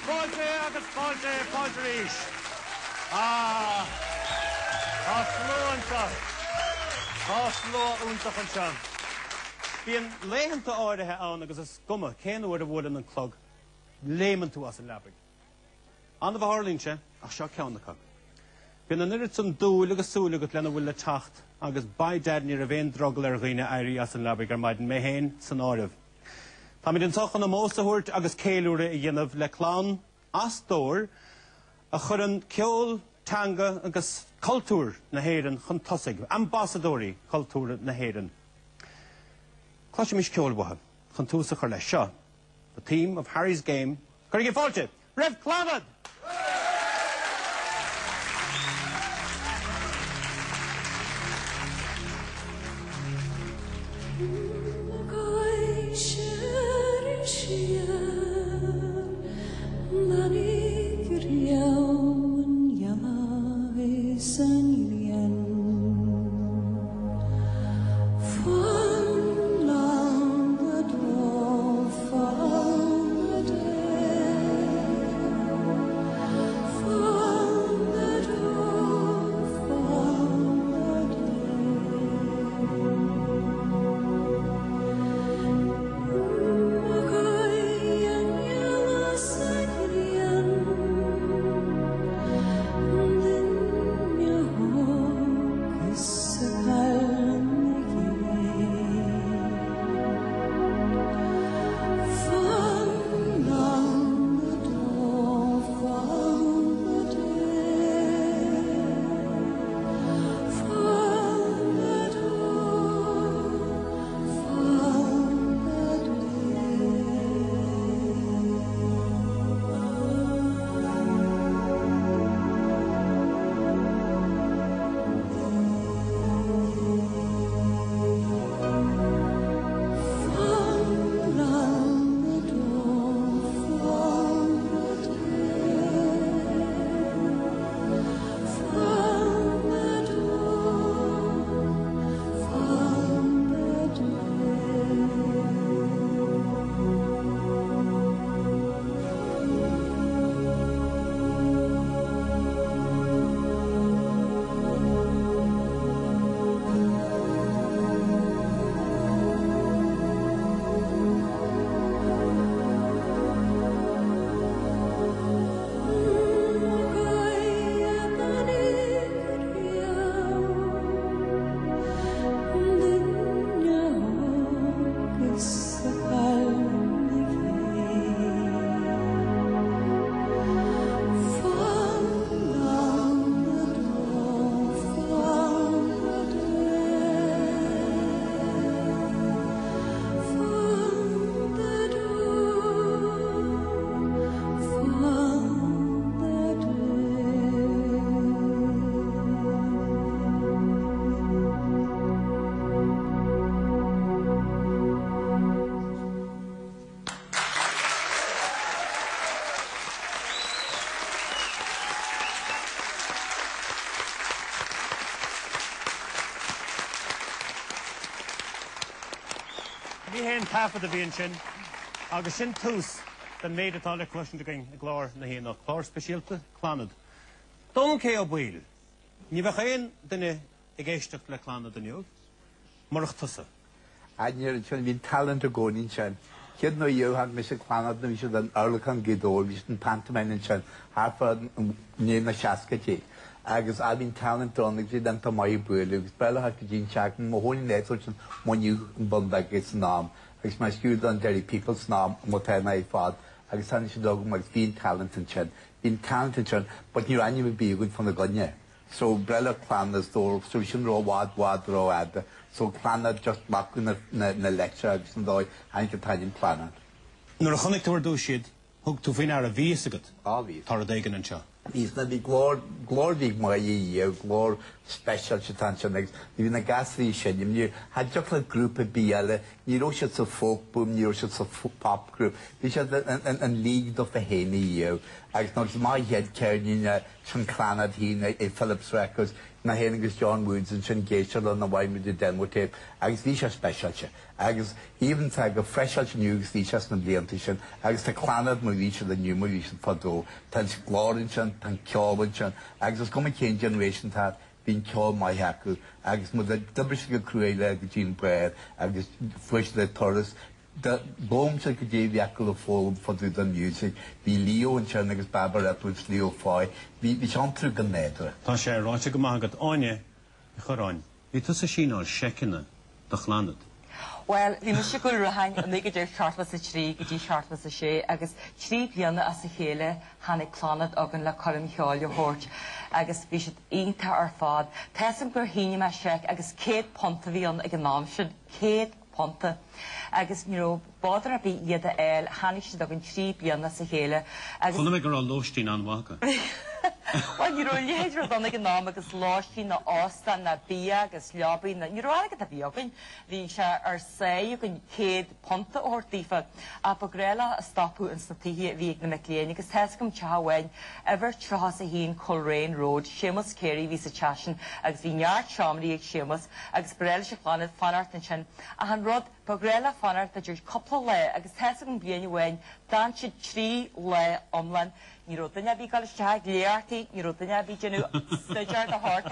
Fáilte agus fáilte rís. Tá sló úntach an sean. Bhíon léhananta áirithe ann agus is guma céan uair a bhfuil an clog léman tú as an leabhar. Anna bh Harlínse ach seo ceannachach. Bhíon an irid san dúil agus súil agat lena bhfuil le teacht agus baiddead ní a bhéon drogal ar ghaoine éirí as an leabhar gur maidin méhéin san áirimh. Tá mí den tochan am mósathirt agus céalúra i dhéanamh le clán as dóir a chur an ceol teanga agus cultúr na héireann chun tosaigh, ambassadórí cultúra na héireann. Cláiste mis ceolbhathe chun túsa chur leis seo. The team of Harry's Game. Chuir go fáilte, Rev Clannad! Bhí héan taifead a bhíonn sin, agus sin tús den méid atá le cloisianta going a glár na héanach, chlár speisialta Clannad. Dón cé ó bhuail, ní bheith éon duine i ggéisteach le Clannad aniuh, marach tusa. Aidníir sin bhín talent a gcónaín sin. Céad nó dheochán mis a Clannad na bhí siad an Arlachan Gidóir, bhí siad an pantomainin sin, harfa ní na seascatí. Agus a bhín talent dónnig siad an tamáí buailú, agus bailach go dín teach an móhóin néitúil sin móniu an bundag is nám. Agus mai sciúd an Derry People's nám mo téna i fád, agus sanna siad dogum agus bhín talent an sin. Bhín talent an sin, but ní rhaine mi bíagún fan na gunne. So brella Clannad dór, so sin ró wad ró ad. So Clannad just macú na lecture agus an dói, hain go taidin Clannad. Nuair a chonig túir dú siad, thug tú faoin ar a bhís agat. Bhís. Tar a daigan an seo. Bhís na bhí glór bhí mai i glór special se tan sin agus bhí na gasrí sin ní had just le grúpa bíile ní ró sa folk boom ní ró sa pop group bhí sé an líg do fa héna agus nó má head ceirní sin Clannad hí é Phillips Records na héana agus John Woods an sin géisiir le na bhaimú de demo tape agus bhí sé speisialte agus even tá go freisealte nniu agus bhí sé na blianta sin agus tá Clannad mu bhí se le nniu mu bhí sin fadó tá glárin sin tá ceáin sin agus go cén generation tá bhín ceáil mai heacu agus mu dubre go cruúile go Jean Bread agus fuis le toras the bomb se go dé vehicle of fall for the music. Bhí Leo an sin agus Barbara Edwards Leo Foy. Bhí sean trú go néadra. Tá sé ráite go mágad áine i choráin. Bhí tu sa sínáil secinna do Clannad. Well, bhí mu go rahain a mé go dtíir seartlas a trí go dtí seartlas a sé agus trí bliana as a chéile hánig Clannad agan le cholim cheáil hort agus bhí siad ionta ar fád. Tásam gur híine me seic agus céad ponta bhí an ag an nám siad céad ponta agus bádar a bhí iad a eil hánig siad agan trí bliana as a chéile agus Chuna mé gur á lóistín an bhacha. Well, léidir donna go nám agus láistí na ásta na bí agus leabí na agad a bíogain bhí se ar sé gon céad ponta ortífa a bagréile a stopú an snatí bhí na mecléine agus theas gom tehhain ever trás a hín Coleraine Road sémas céirí ví sa tesin agus bhí neart seomraí ag sémas agus breile se Clannad fanart na sin a han rud bagréile fanart a dúir coppla le agus theas gom bliana bhain dan siad trí le omlan ní rud duine bhí gal isteach léartaí ní rud duine bhí genú stuideart a hort